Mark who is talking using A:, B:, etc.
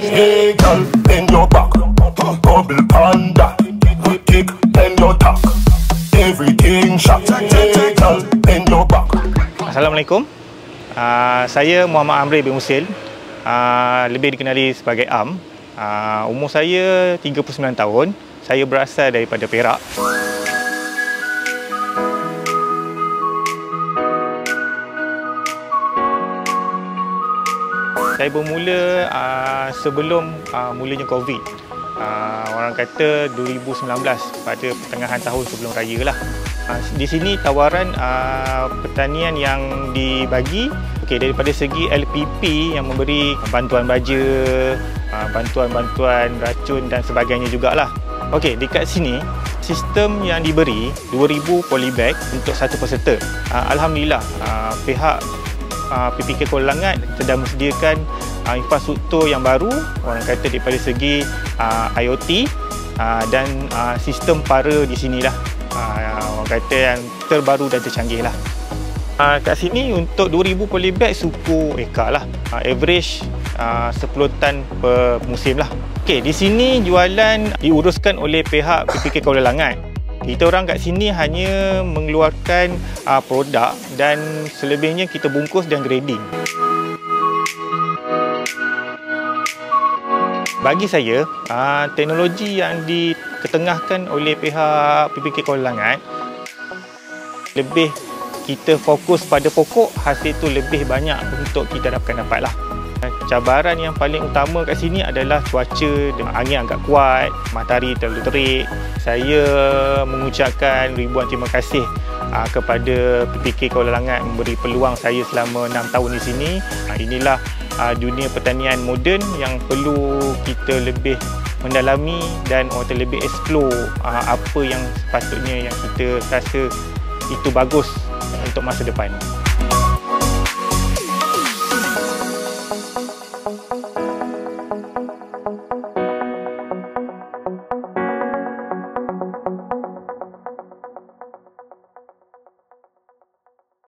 A: Hey girl, bend your back, bubble panda, kick, bend your tack, everything shot. Hey girl, bend your back.
B: Assalamualaikum. Saya Muhammad Amri bin Musil, lebih dikenali sebagai Am. Umur saya 39 tahun. Saya berasal daripada Perak. Saya bermula sebelum mulanya COVID. Orang kata 2019, pada pertengahan tahun sebelum raya lah. Di sini tawaran pertanian yang dibagi daripada segi LPP yang memberi bantuan baja, bantuan-bantuan racun dan sebagainya jugalah. Dekat sini sistem yang diberi 2000 polybag untuk satu peserta. Alhamdulillah pihak PPK Kuala Langat sedang menyediakan infrastruktur yang baru, orang kata daripada segi IoT dan sistem para di sinilah, orang kata yang terbaru dan tercanggih lah. Kat sini untuk 2000 polybag suku ekar lah, average 10 tan per musim lah. Di sini jualan diuruskan oleh pihak PPK Kuala Langat. Kita orang kat sini hanya mengeluarkan produk dan selebihnya kita bungkus dan grading. Bagi saya, teknologi yang diketengahkan oleh pihak PPK Kuala Langat, lebih kita fokus pada pokok, hasil tu lebih banyak untuk kita dapat lah. Cabaran yang paling utama kat sini adalah cuaca, angin agak kuat, matahari terlalu terik. Saya mengucapkan ribuan terima kasih kepada PPK Kuala Langat memberi peluang saya selama 6 tahun di sini. Inilah dunia pertanian moden yang perlu kita lebih mendalami dan lebih explore apa yang sepatutnya yang kita rasa itu bagus untuk masa depan.